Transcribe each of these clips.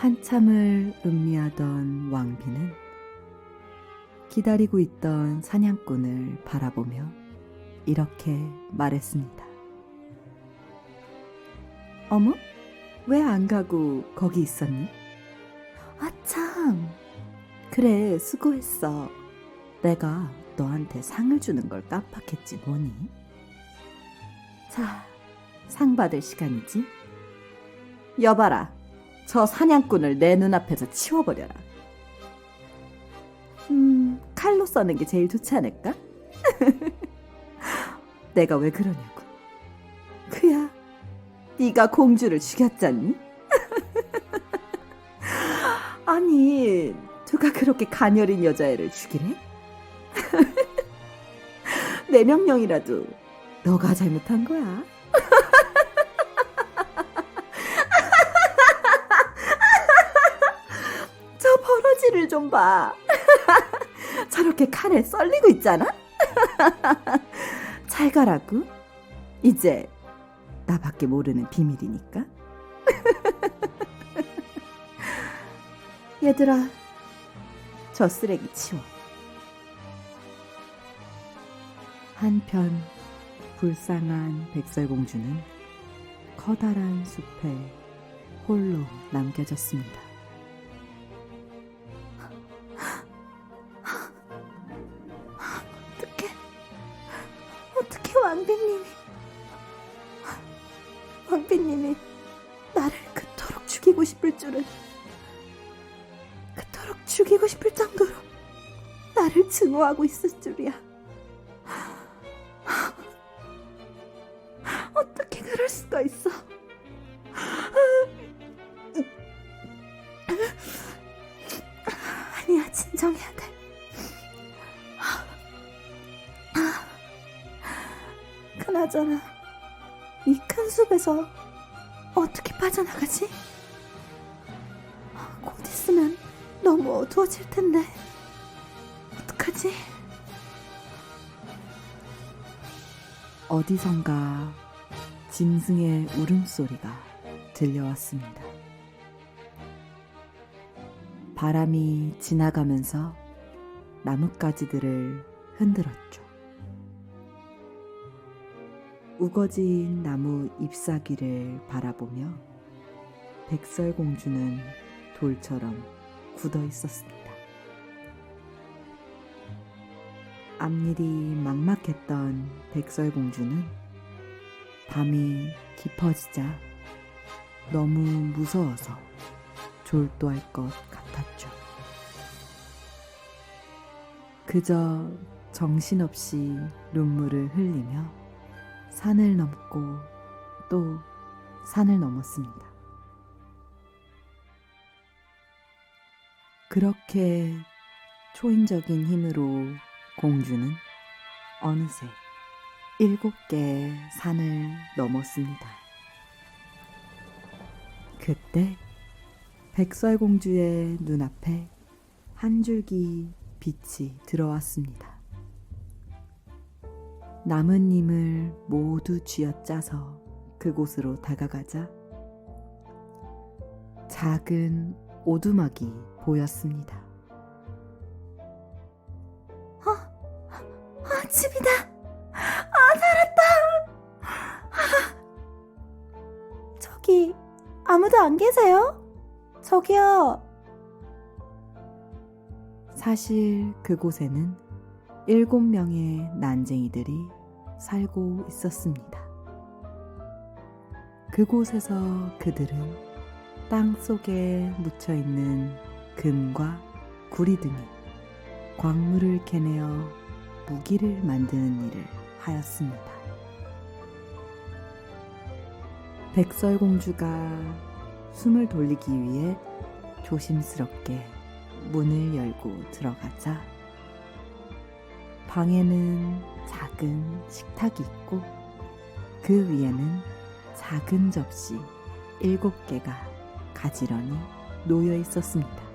한참을 음미하던 왕비는 기다리고 있던 사냥꾼을 바라보며 이렇게 말했습니다. 어머? 왜 안 가고 거기 있었니? 아 참, 그래 수고했어. 내가 너한테 상을 주는 걸 깜빡했지 뭐니? 자, 상 받을 시간이지? 여봐라, 저 사냥꾼을 내 눈앞에서 치워버려라. 칼로 써는 게 제일 좋지 않을까? 내가 왜 그러냐고. 그야, 네가 공주를 죽였잖니? 아니, 누가 그렇게 가녀린 여자애를 죽이래? 내 명령이라도 너가 잘못한 거야. 저 버러지를 좀 봐. 저렇게 칼에 썰리고 있잖아? 잘 가라고. 이제 나밖에 모르는 비밀이니까. 얘들아, 저 쓰레기 치워. 한편 불쌍한 백설공주는 커다란 숲에 홀로 남겨졌습니다. 어떻게 왕비님이 나를 그토록 죽이고 싶을 줄은, 그토록 죽이고 싶을 정도로 나를 증오하고 있을 줄이야. 어떻게 그럴 수가 있어? 아니야, 진정해야 돼. 그나저나 이 큰 숲에서 어떻게 빠져나가지? 곧 있으면 너무 어두워질 텐데 어떡하지? 어디선가 짐승의 울음소리가 들려왔습니다. 바람이 지나가면서 나뭇가지들을 흔들었죠. 우거진 나무 잎사귀를 바라보며 백설공주는 돌처럼 굳어 있었습니다. 앞일이 막막했던 백설공주는 밤이 깊어지자 너무 무서워서 졸도할 것 같았죠. 그저 정신없이 눈물을 흘리며 산을 넘고 또 산을 넘었습니다. 그렇게 초인적인 힘으로 공주는 어느새 7개의 산을 넘었습니다. 그때 백설공주의 눈앞에 한 줄기 빛이 들어왔습니다. 나뭇잎을 모두 쥐어짜서 그곳으로 다가가자 작은 오두막이 보였습니다. 집이다. 살았다. 저기 아무도 안 계세요? 저기요. 사실 그곳에는 7명의 난쟁이들이 살고 있었습니다. 그곳에서 그들은 땅 속에 묻혀있는 금과 구리 등의 광물을 캐내어 무기를 만드는 일을 하였습니다. 백설공주가 숨을 돌리기 위해 조심스럽게 문을 열고 들어가자 방에는 작은 식탁이 있고 그 위에는 작은 접시 7개가 가지런히 놓여 있었습니다.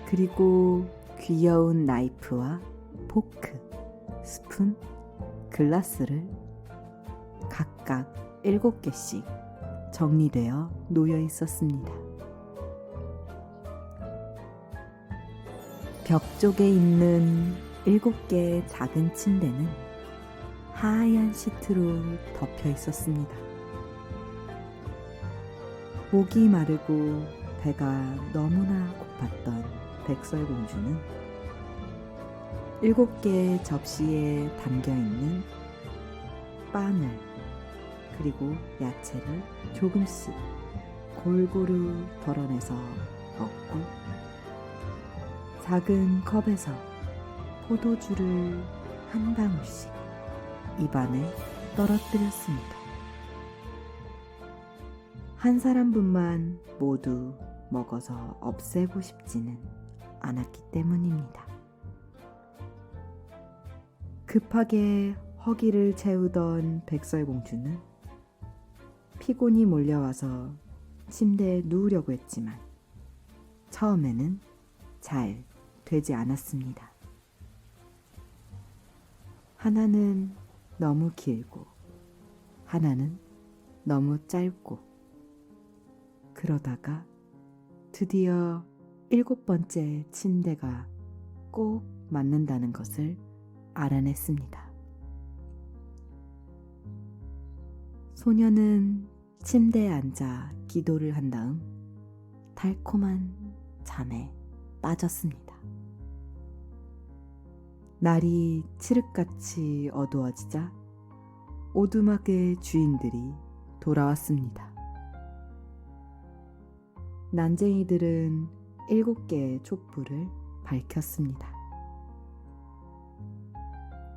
그리고 귀여운 나이프와 포크, 스푼, 글라스를 각각 7개씩 정리되어 놓여 있었습니다. 벽 쪽에 있는 7개의 작은 침대는 하얀 시트로 덮여 있었습니다. 목이 마르고 배가 너무나 고팠던 백설공주는 7개의 접시에 담겨있는 빵을 그리고 야채를 조금씩 골고루 덜어내서 먹고 작은 컵에서 포도주를 한 방울씩 입안에 떨어뜨렸습니다. 한 사람분만 모두 먹어서 없애고 싶지는 않았기 때문입니다. 급하게 허기를 채우던 백설공주는 피곤이 몰려와서 침대에 누우려고 했지만 처음에는 잘 되지 않았습니다. 하나는 너무 길고 하나는 너무 짧고 그러다가 드디어 7번째 침대가 꼭 맞는다는 것을 알아냈습니다. 소녀는 침대에 앉아 기도를 한 다음 달콤한 잠에 빠졌습니다. 날이 칠흑같이 어두워지자 오두막의 주인들이 돌아왔습니다. 난쟁이들은 7개의 촛불을 밝혔습니다.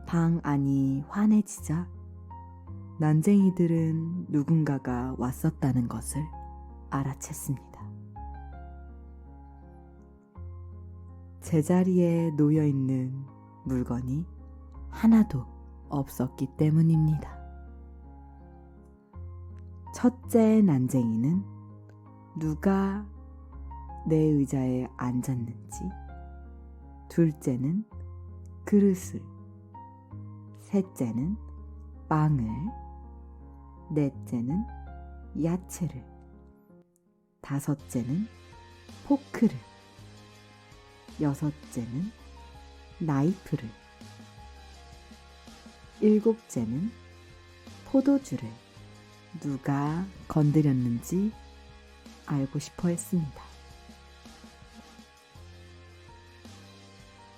방 안이 환해지자 난쟁이들은 누군가가 왔었다는 것을 알아챘습니다. 제자리에 놓여있는 물건이 하나도 없었기 때문입니다. 첫째 난쟁이는 누가 내 의자에 앉았는지, 둘째는 그릇을, 셋째는 빵을, 넷째는 야채를, 다섯째는 포크를, 여섯째는 나이프를, 일곱째는 포도주를 누가 건드렸는지 알고 싶어 했습니다.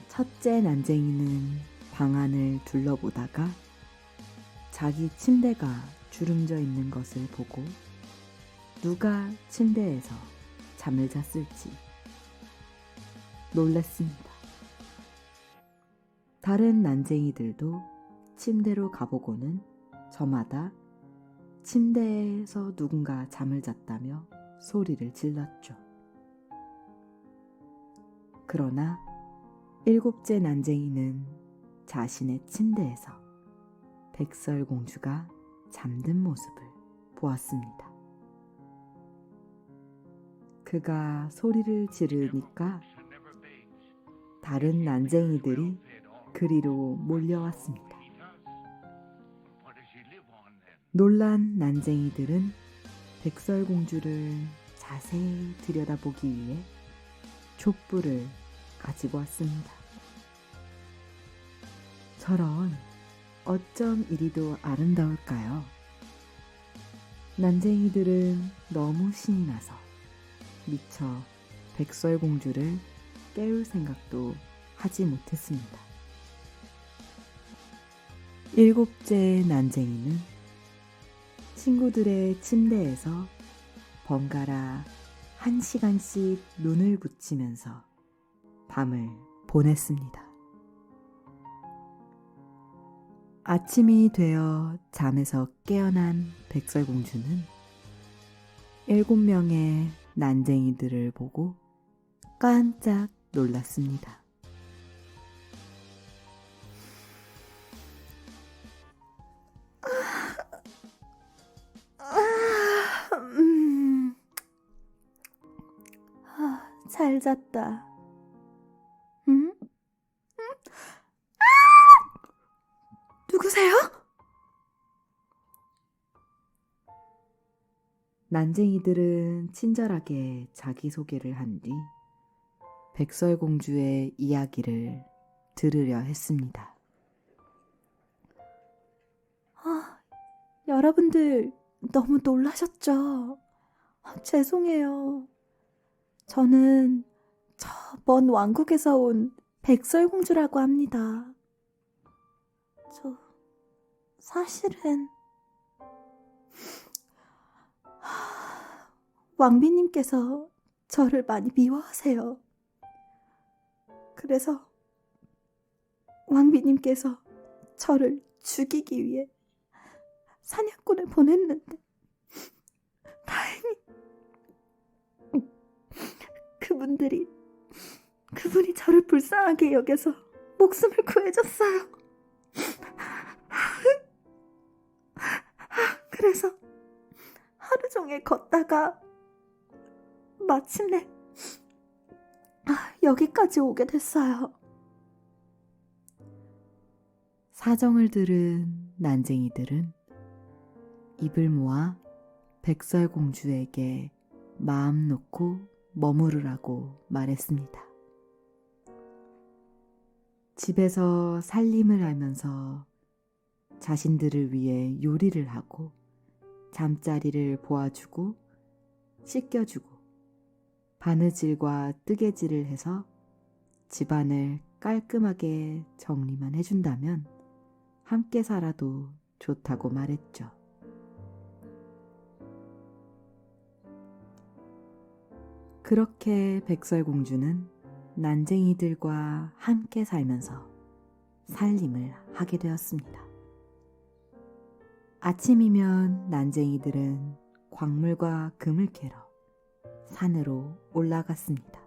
첫째 난쟁이는 방 안을 둘러보다가 자기 침대가 주름져 있는 것을 보고 누가 침대에서 잠을 잤을지 놀랐습니다. 다른 난쟁이들도 침대로 가보고는 저마다 침대에서 누군가 잠을 잤다며 소리를 질렀죠. 그러나 7째 난쟁이는 자신의 침대에서 백설공주가 잠든 모습을 보았습니다. 그가 소리를 지르니까 다른 난쟁이들이 그리로 몰려왔습니다. 놀란 난쟁이들은 백설공주를 자세히 들여다보기 위해 촛불을 가지고 왔습니다. 저런 어쩜 이리도 아름다울까요? 난쟁이들은 너무 신이 나서 미처 백설공주를 깨울 생각도 하지 못했습니다. 7째 난쟁이는 친구들의 침대에서 번갈아 1시간씩 눈을 붙이면서 밤을 보냈습니다. 아침이 되어 잠에서 깨어난 백설공주는 7명의 난쟁이들을 보고 깜짝 놀랐습니다. 잘 잤다. 응? 누구세요? 난쟁이들은 친절하게 자기소개를 한 뒤 백설공주의 이야기를 들으려 했습니다. 여러분들 너무 놀라셨죠? 죄송해요. 저는 저 먼 왕국에서 온 백설공주라고 합니다. 저 사실은 왕비님께서 저를 많이 미워하세요. 그래서 왕비님께서 저를 죽이기 위해 사냥꾼을 보냈는데 다행히 그분이 저를 불쌍하게 여겨서 목숨을 구해줬어요. 그래서 하루 종일 걷다가 마침내 여기까지 오게 됐어요. 사정을 들은 난쟁이들은 입을 모아 백설공주에게 마음 놓고 머무르라고 말했습니다. 집에서 살림을 하면서 자신들을 위해 요리를 하고 잠자리를 보아주고 씻겨주고 바느질과 뜨개질을 해서 집안을 깔끔하게 정리만 해준다면 함께 살아도 좋다고 말했죠. 그렇게 백설공주는 난쟁이들과 함께 살면서 살림을 하게 되었습니다. 아침이면 난쟁이들은 광물과 금을 캐러 산으로 올라갔습니다.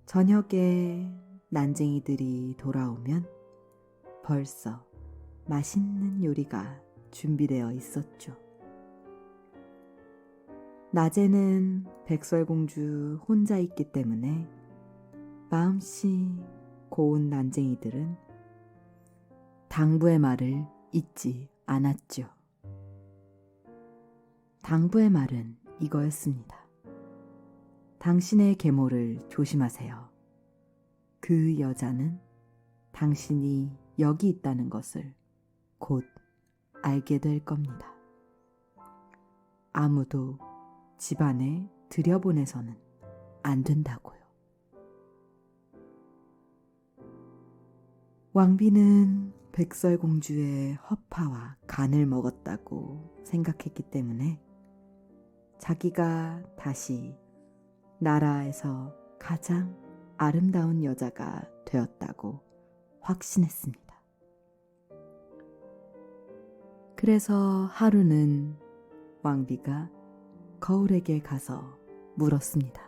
저녁에 난쟁이들이 돌아오면 벌써 맛있는 요리가 준비되어 있었죠. 낮에는 백설공주 혼자 있기 때문에 마음씨 고운 난쟁이들은 당부의 말을 잊지 않았죠. 당부의 말은 이거였습니다. 당신의 계모를 조심하세요. 그 여자는 당신이 여기 있다는 것을 곧 알게 될 겁니다. 아무도 집안에 들여보내서는 안 된다고요. 왕비는 백설공주의 허파와 간을 먹었다고 생각했기 때문에 자기가 다시 나라에서 가장 아름다운 여자가 되었다고 확신했습니다. 그래서 하루는 왕비가 거울에게 가서 물었습니다.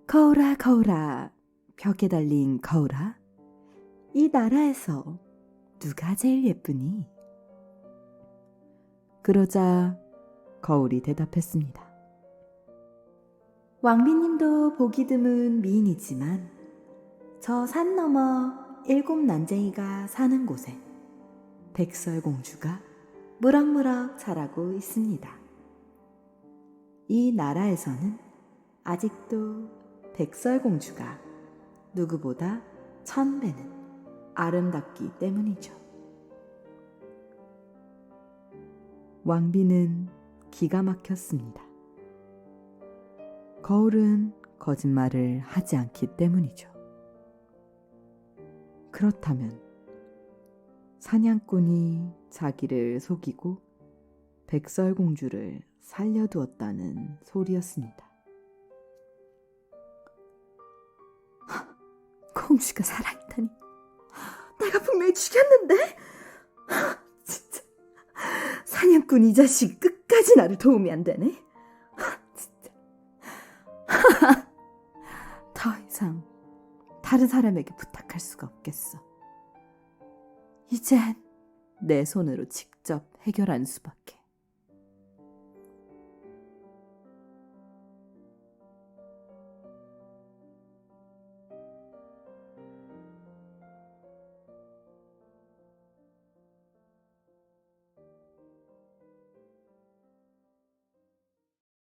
거울아, 거울아, 벽에 달린 거울아, 이 나라에서 누가 제일 예쁘니? 그러자 거울이 대답했습니다. 왕비님도 보기 드문 미인이지만 저 산 너머 7 난쟁이가 사는 곳에 백설공주가 무럭무럭 자라고 있습니다. 이 나라에서는 아직도 백설공주가 누구보다 1000배는 아름답기 때문이죠. 왕비는 기가 막혔습니다. 거울은 거짓말을 하지 않기 때문이죠. 그렇다면 사냥꾼이 자기를 속이고 백설공주를 살려두었다는 소리였습니다. 공주가 살아있다니, 내가 분명히 죽였는데? 진짜 사냥꾼 이 자식 끝까지 나를 도우면 안 되네. 진짜. 더 이상 다른 사람에게 부탁할 수가 없겠어. 이젠 내 손으로 직접 해결하는 수밖에.